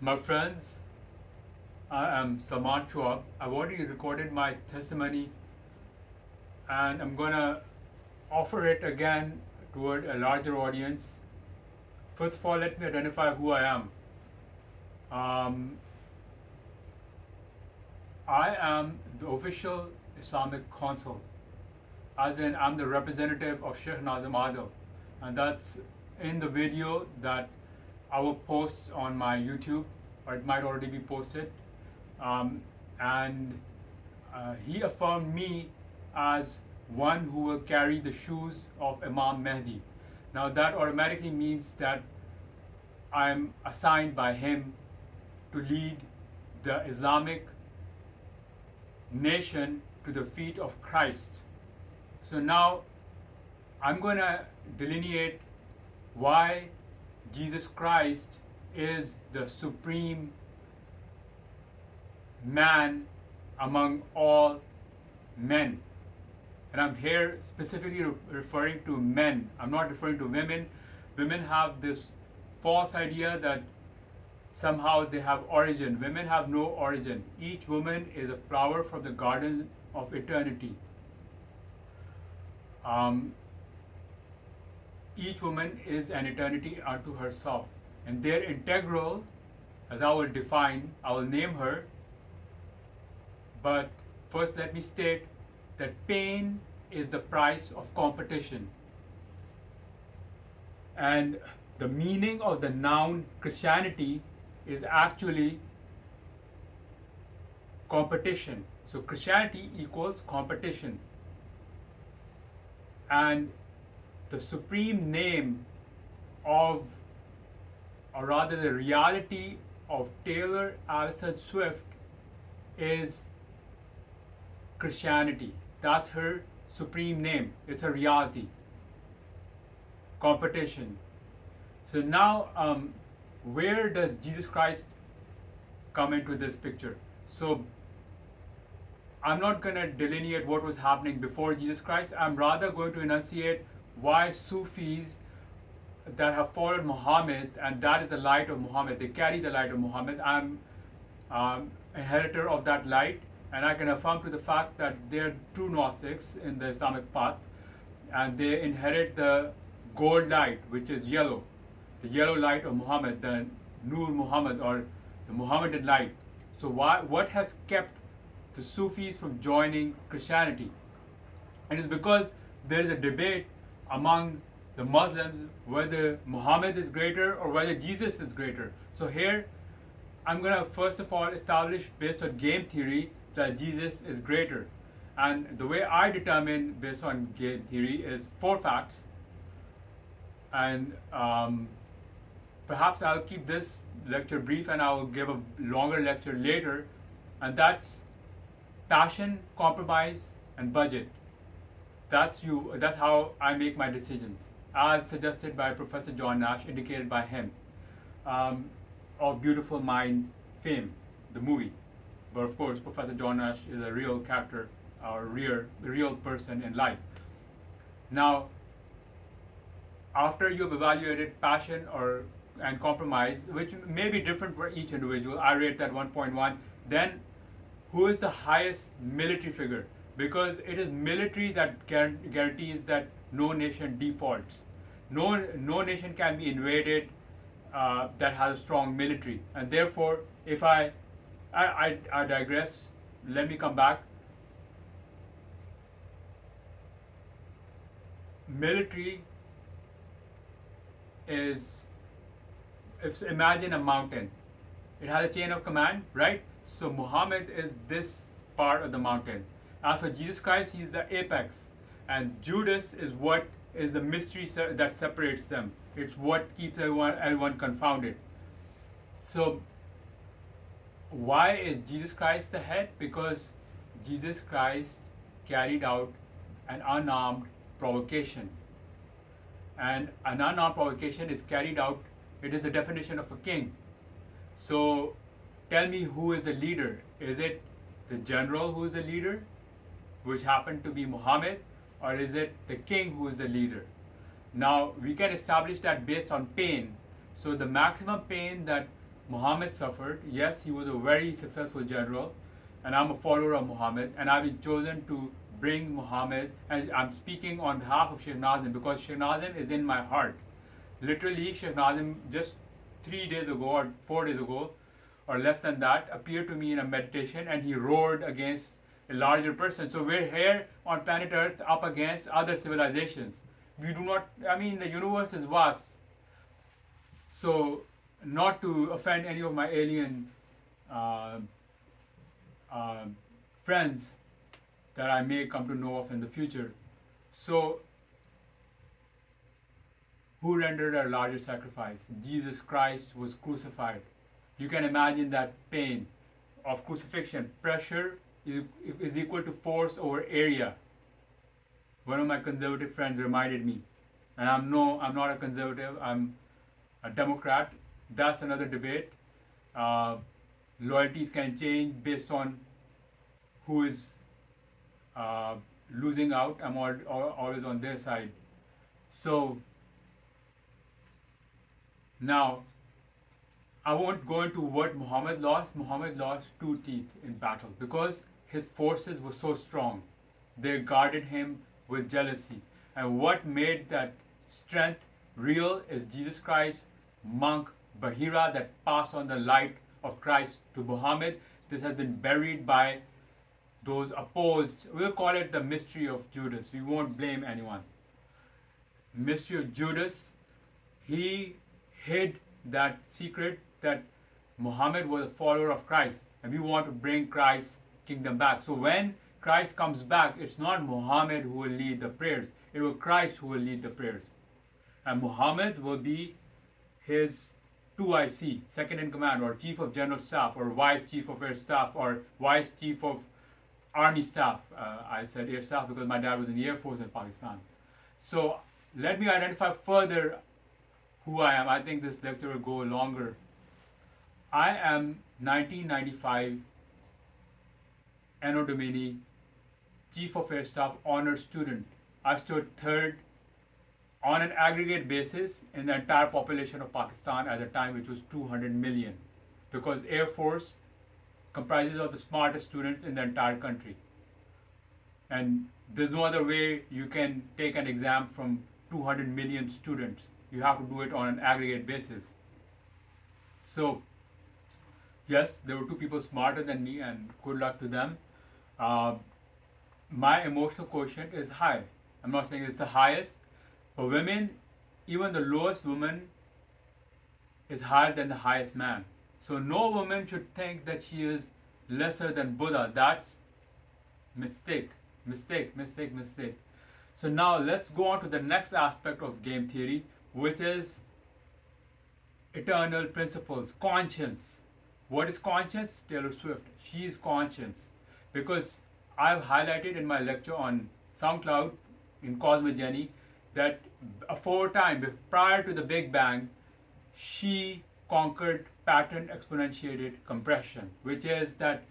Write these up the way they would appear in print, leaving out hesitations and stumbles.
My friends, I am Salman SHUAIB. I've already recorded my testimony and I'm going to offer it again toward a larger audience. First of all, let me identify who I am. Um, I am the official Islamic Consul, as in I'm the representative of Sheikh Nazim Adil, and that's in the video that I will post on my YouTube, or it might already be posted. Um, and he affirmed me as one who will carry the shoes of Imam Mahdi. Now that automatically means that I'm assigned by him to lead the Islamic nation to the feet of Christ. So now I'm going to delineate why Jesus Christ is the supreme man among all men. And I'm here specifically referring to men. I'm not referring to women. Women have this false idea that somehow they have origin. Women have no origin. Each woman is a flower from the garden of eternity. Each woman is an eternity unto herself. And they're integral, as I will define, I will name her. But first let me state that pain is the price of competition. And the meaning of the noun Christianity is actually competition. So Christianity equals competition. And the supreme name of, or rather the reality of Taylor Allison Swift is Christianity. That's her supreme name. It's a reality. Competition. So now, where does Jesus Christ come into this picture? So I'm not going to delineate what was happening before Jesus Christ. I'm rather going to enunciate why Sufis that have followed Muhammad, and that is the light of Muhammad, they carry the light of Muhammad. I'm inheritor of that light, and I can affirm to the fact that they're true Gnostics in the Islamic path, and they inherit the gold light, which is yellow, the yellow light of Muhammad, the Nur Muhammad, or the Muhammadan light. So what has kept the Sufis from joining Christianity? And it's because there is a debate among the Muslims whether Muhammad is greater or whether Jesus is greater. So here I'm going to first of all establish, based on game theory, that Jesus is greater. And the way I determine based on game theory is 4 facts. And perhaps I'll keep this lecture brief and I'll give a longer lecture later. And that's passion, compromise, and budget. That's how I make my decisions, as suggested by Professor John Nash, indicated by him, of Beautiful Mind fame, the movie. But of course, Professor John Nash is a real character, or real person in life. Now, after you've evaluated passion and compromise, which may be different for each individual, I rate that 1.1. Then, who is the highest military figure? Because it is military that guarantees that no nation defaults. No nation can be invaded that has a strong military. And therefore, if I digress, let me come back. Military is, imagine a mountain. It has a chain of command, right? So Muhammad is this part of the mountain. As for Jesus Christ, he is the apex. And Judas is what is the mystery that separates them. It's what keeps everyone confounded. So why is Jesus Christ the head? Because Jesus Christ carried out an unarmed provocation. And an unarmed provocation is carried out, it is the definition of a king. So tell me, who is the leader? Is it the general who is the leader, which happened to be Muhammad, or is it the king who is the leader? Now we can establish that based on pain. So the maximum pain that Muhammad suffered. Yes, he was a very successful general, and I'm a follower of Muhammad, and I've been chosen to bring Muhammad, and I'm speaking on behalf of Sheikh Nazim because Sheikh Nazim is in my heart. Literally, Sheikh Nazim just 3 days ago or 4 days ago, or less than that, appeared to me in a meditation, and he roared against a larger person. So we're here on planet Earth up against other civilizations. We do not, I mean, the universe is vast. So, not to offend any of my alien uh, uh, friends that I may come to know of in the future. So, who rendered a larger sacrifice? Jesus Christ was crucified. You can imagine that pain of crucifixion. Pressure is equal to force over area. One of my conservative friends reminded me, and I'm not a conservative. I'm a Democrat. That's another debate. Uh, Loyalties can change based on who is uh, losing out. I'm always on their side. So now I won't go into what Muhammad lost. Muhammad lost 2 teeth in battle because his forces were so strong. They guarded him with jealousy. And what made that strength real is Jesus Christ, monk Bahira, that passed on the light of Christ to Muhammad. This has been buried by those opposed. We'll call it the mystery of Judas. We won't blame anyone. Mystery of Judas. He hid that secret that Muhammad was a follower of Christ, and we want to bring Christ's kingdom back. So when Christ comes back, it's not Muhammad who will lead the prayers, it will Christ who will lead the prayers. And Muhammad will be his 2IC, second in command, or chief of general staff, or vice chief of air staff, or vice chief of army staff. I said air staff because my dad was in the Air Force in Pakistan. So let me identify further who I am. I think this lecture will go longer. I am 1995 Anno Domini Chief of Air Staff honor student. I stood third on an aggregate basis in the entire population of Pakistan at the time, which was 200 million, because Air Force comprises of the smartest students in the entire country. And there's no other way you can take an exam from 200 million students. You have to do it on an aggregate basis. So, yes, there were 2 people smarter than me, and good luck to them. My emotional quotient is high. I'm not saying it's the highest. For women, even the lowest woman is higher than the highest man. So no woman should think that she is lesser than Buddha. That's mistake. So now let's go on to the next aspect of game theory, which is eternal principles, conscience. What is conscience? Taylor Swift. She is conscience. Because I've highlighted in my lecture on SoundCloud in Cosmogeny that aforetime, prior to the Big Bang, she conquered pattern exponentiated compression, which is that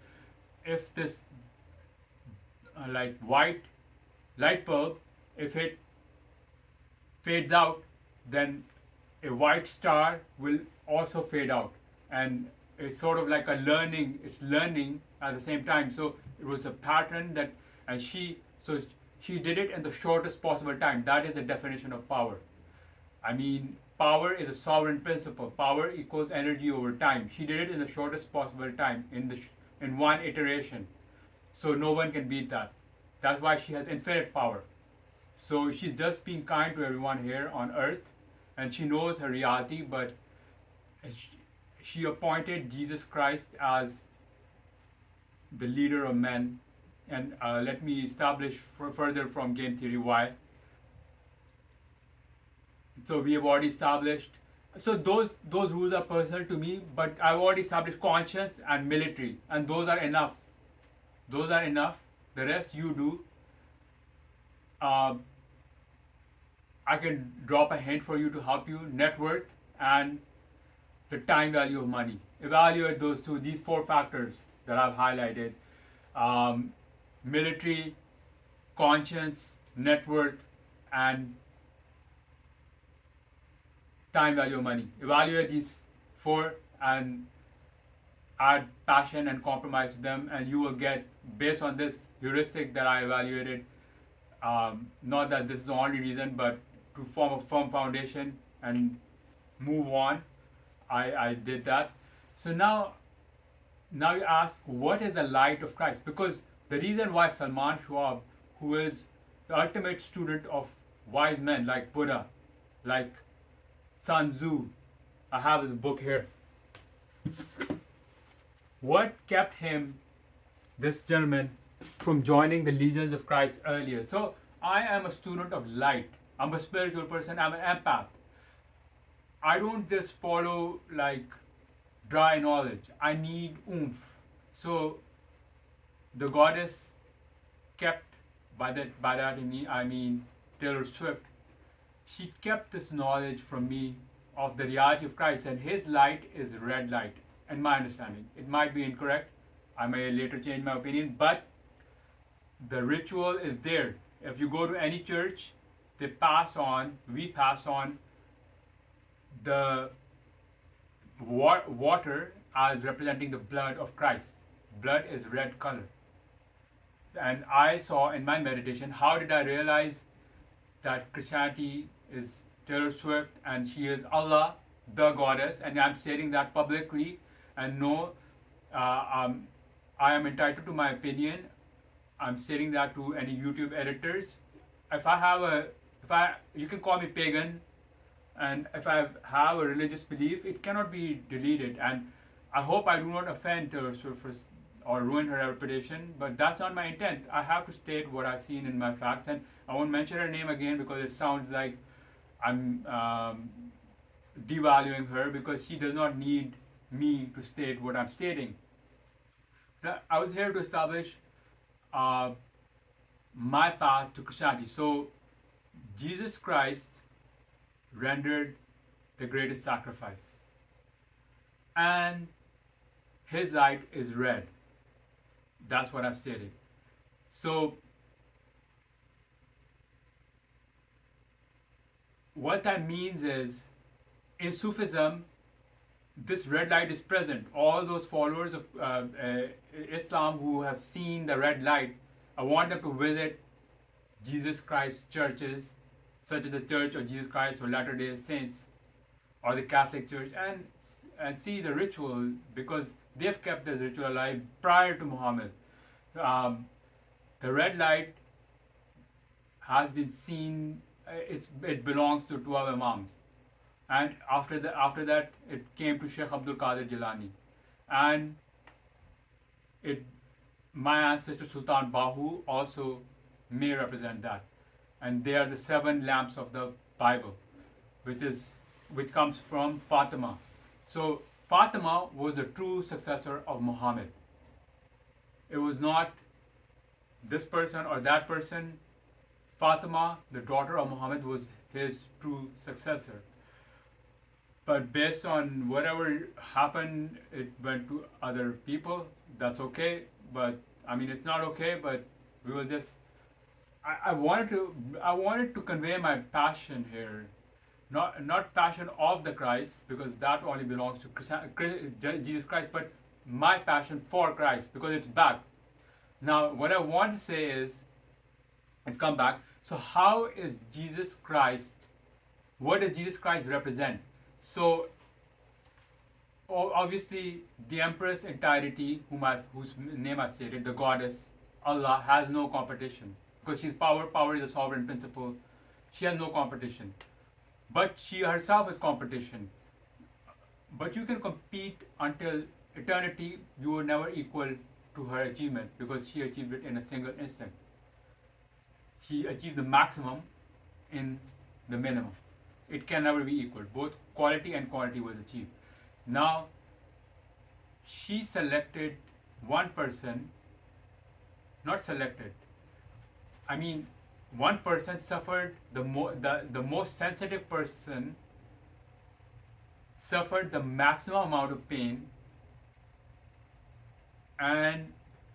if this like white light bulb, if it fades out, then a white star will also fade out, and it's sort of like it's learning at the same time. So it was a pattern that, and she did it in the shortest possible time. That is the definition of power. I mean, power is a sovereign principle. Power equals energy over time. She did it in the shortest possible time, in one iteration. So no one can beat that. That's why she has infinite power. So she's just being kind to everyone here on earth, and she knows her reality, but she appointed Jesus Christ as the leader of men. And let me establish further from game theory why. So we have already established. So those rules are personal to me, but I've already established conscience and military, and those are enough. Those are enough. The rest you do. I can drop a hint for you to help you. Net worth and the time value of money. Evaluate these 4 factors that I've highlighted. Military, conscience, net worth, and time value of money. Evaluate these 4 and add passion and compromise to them, and you will get, based on this heuristic that I evaluated, not that this is the only reason, but to form a firm foundation and move on, I did that. So now you ask, what is the light of Christ? Because the reason why Salman SHUAIB, who is the ultimate student of wise men like Buddha, like Sun Tzu, I have his book here. What kept him, this gentleman, from joining the Legions of Christ earlier? So I am a student of light. I'm a spiritual person. I'm an empath. I don't just follow like dry knowledge. I need oomph. So the goddess kept, by that I mean Taylor Swift. She kept this knowledge from me of the reality of Christ, and his light is red light, in my understanding. It might be incorrect. I may later change my opinion, but the ritual is there. If you go to any church, we pass on the water as representing the blood of Christ. Blood is red color. And I saw in my meditation, how did I realize that Christianity is Taylor Swift and she is Allah, the goddess, and I'm stating that publicly, and no, I am entitled to my opinion. I'm stating that to any YouTube editors. You can call me pagan, and if I have a religious belief, it cannot be deleted. And I hope I do not offend Taylor Swift or ruin her reputation, but that's not my intent. I have to state what I've seen in my facts, and I won't mention her name again because it sounds like I'm devaluing her, because she does not need me to state what I'm stating. I was here to establish my path to Christianity. So Jesus Christ rendered the greatest sacrifice, and his light is red. That's what I've stated. So what that means is, in Sufism, this red light is present. All those followers of Islam who have seen the red light, I want them to visit Jesus Christ churches, such as the Church of Jesus Christ or Latter-day Saints, or the Catholic Church, and see the ritual, because they've kept the ritual alive prior to Muhammad. The red light has been seen. It belongs to 12 Imams, and after that it came to Sheikh Abdul Qadir Jilani, and my ancestor Sultan Bahu also may represent that, and they are the 7 lamps of the Bible, which comes from Fatima. So Fatima was the true successor of Muhammad. It was not this person or that person. Fatima, the daughter of Muhammad, was his true successor. But based on whatever happened, it went to other people. That's okay. But I mean, it's not okay. But we will just. I wanted to convey my passion here, not passion of the Christ, because that only belongs to Jesus Christ, but my passion for Christ, because it's back. Now, what I want to say is, it's come back. So how is Jesus Christ, what does Jesus Christ represent? So obviously the Empress entirety, whose name I've stated, the goddess, Allah, has no competition, because she's power. Power is a sovereign principle. She has no competition. But she herself is competition. But you can compete until eternity. You will never equal to her achievement, because she achieved it in a single instant. She achieved the maximum in the minimum. It can never be equal. Both quality and quantity was achieved. Now, she selected one person, not selected. I mean, one person suffered, the most sensitive person suffered the maximum amount of pain, and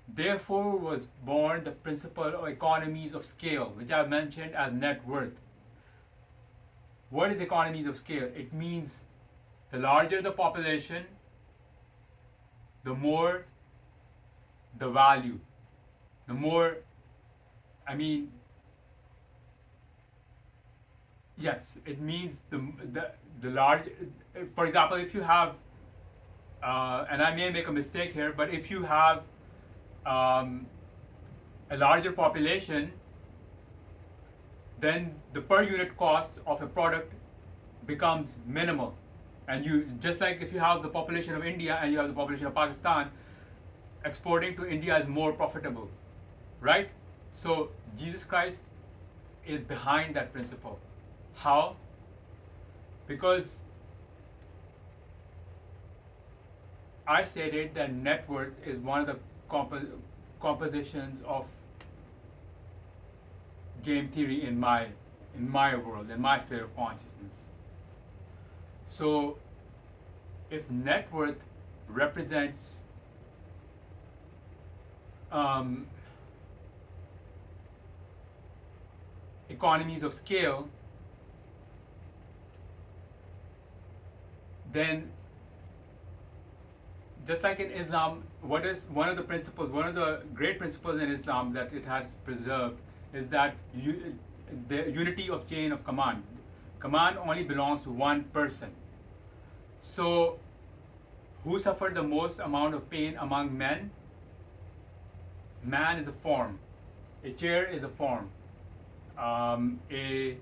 therefore was born the principle of economies of scale, which I have mentioned as net worth. What is economies of scale? It means the larger the population, the more the value, the more, I mean, yes, it means the large. For example, if you have, and I may make a mistake here, but if you have um, a larger population, then the per unit cost of a product becomes minimal. And you, just like if you have the population of India and you have the population of Pakistan, exporting to India is more profitable, right? So Jesus Christ is behind that principle. How? Because I stated that net worth is one of the compositions of game theory in my world, in my sphere of consciousness. So if net worth represents economies of scale, then just like in Islam, what is one of the principles, one of the great principles in Islam that it has preserved is that the unity of chain of command. Command only belongs to one person. So, who suffered the most amount of pain among men? Man is a form. A chair is a form. A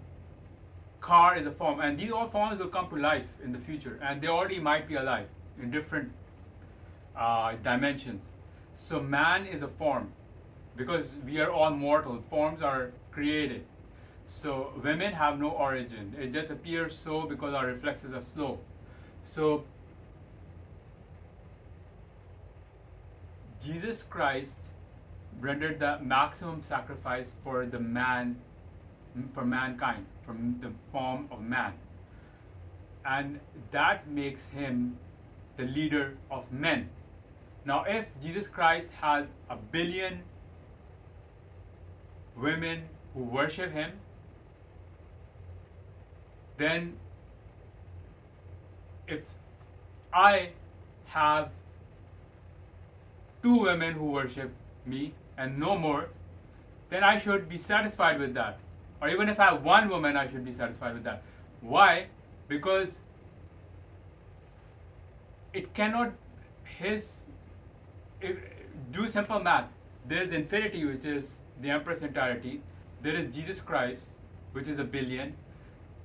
car is a form. And these all forms will come to life in the future. And they already might be alive in different dimensions. So man is a form because we are all mortal. Forms are created. So women have no origin. It just appears so because our reflexes are slow. So Jesus Christ rendered the maximum sacrifice for the man, for mankind, from the form of man. And that makes him the leader of men. Now, if Jesus Christ has 1 billion women who worship him, then if I have 2 women who worship me and no more, then I should be satisfied with that. Or even if I have 1 woman, I should be satisfied with that. Why? Because it cannot, do simple math. There is infinity, which is the Empress entirety. There is Jesus Christ, which is 1 billion.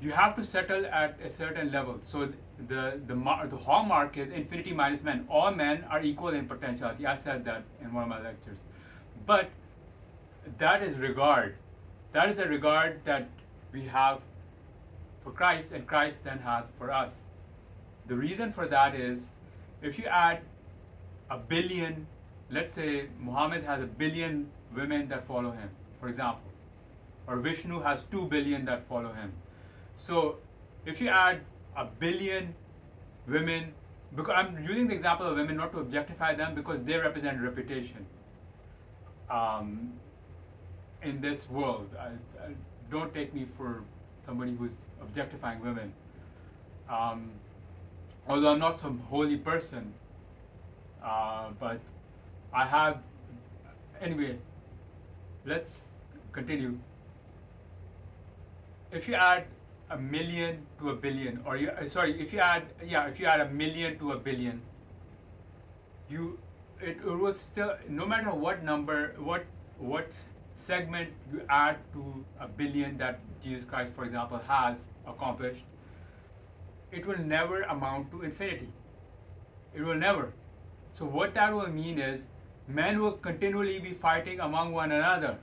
You have to settle at a certain level. So the hallmark is infinity minus men. All men are equal in potentiality. I said that in one of my lectures. But that is regard. That is a regard that we have for Christ, and Christ then has for us. The reason for that is, if you add 1 billion, let's say Muhammad has 1 billion women that follow him, for example, or Vishnu has 2 billion that follow him. So if you add 1 billion women, because I'm using the example of women not to objectify them, because they represent reputation in this world. Don't take me for somebody who's objectifying women. Although I'm not some holy person, but I have, anyway, let's continue. If you add 1 million to 1 billion, or if you add 1 million to 1 billion, it will still, no matter what number, what segment you add to 1 billion that Jesus Christ, for example, has accomplished, it will never amount to infinity. It will never. So what that will mean is, men will continually be fighting among one another,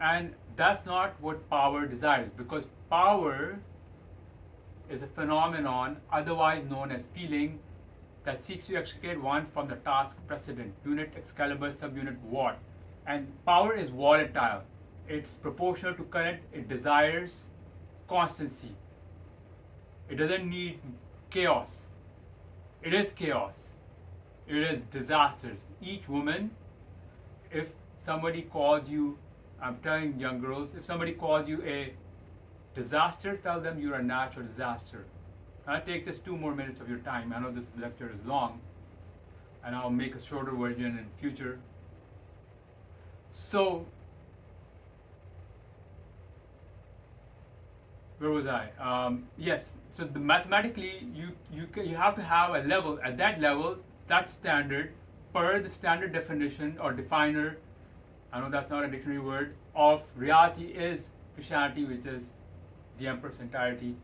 and that's not what power desires, because power is a phenomenon otherwise known as feeling that seeks to extricate one from the task precedent, unit, Excalibur, subunit, watt. And power is volatile. It's proportional to current. It desires constancy. It doesn't need chaos. It is chaos. It is disasters. Each woman, if somebody calls you, I'm telling young girls, if somebody calls you a disaster, tell them you're a natural disaster. I'll take this 2 more minutes of your time. I know this lecture is long. and I'll make a shorter version in future. So where was I? Yes. So the mathematically, you have to have a level. At that level, that standard, per the standard definition or definer, I know that's not a dictionary word, of reality is Christianity, which is the Empress entirety.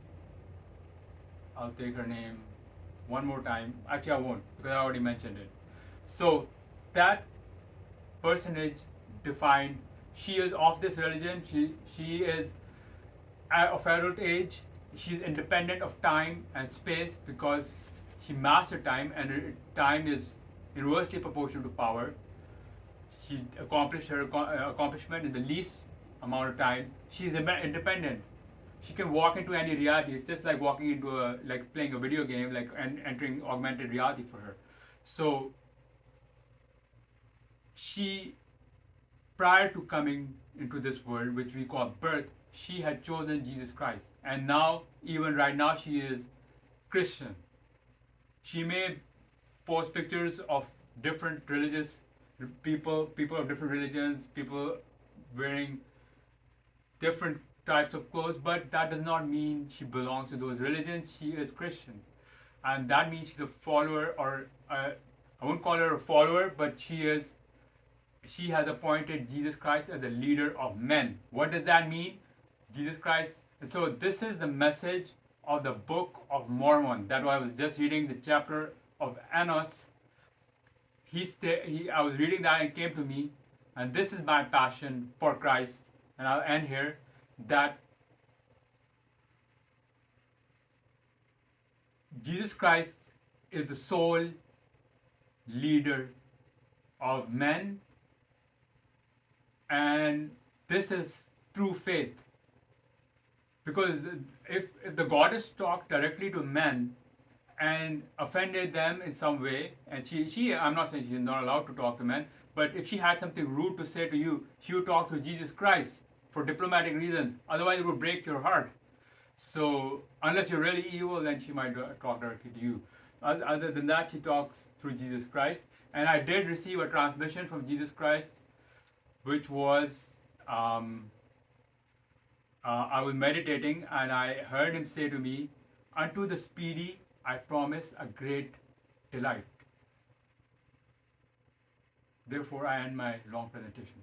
I'll take her name one more time. Actually, I won't because I already mentioned it. So that personage defined, she is of this religion. She is of adult age. She's independent of time and space because she mastered time, and time is inversely proportional to power. She accomplished her accomplishment in the least amount of time. She's independent. She can walk into any reality. It's just like walking into like playing a video game, like and entering augmented reality for her. So she, prior to coming into this world, which we call birth, she had chosen Jesus Christ. And now, even right now, she is Christian. She may post pictures of different religious people of different religions, people wearing different types of clothes, but that does not mean she belongs to those religions. She is Christian. And that means she's a follower, or I won't call her a follower, but she has appointed Jesus Christ as the leader of men. What does that mean? Jesus Christ. And so this is the message of the Book of Mormon. That I was just reading the chapter of Amos. I was reading that and it came to me, and this is my passion for Christ. And I'll end here. That Jesus Christ is the sole leader of men, and this is through faith. Because if the goddess talked directly to men and offended them in some way, and she I'm not saying she's not allowed to talk to men, but if she had something rude to say to you, she would talk to Jesus Christ for diplomatic reasons. Otherwise, it would break your heart. So unless you're really evil, then she might talk directly to you. Other than that, she talks through Jesus Christ. And I did receive a transmission from Jesus Christ, which was I was meditating and I heard him say to me, "Unto the speedy I promise a great delight." Therefore, I end my long presentation.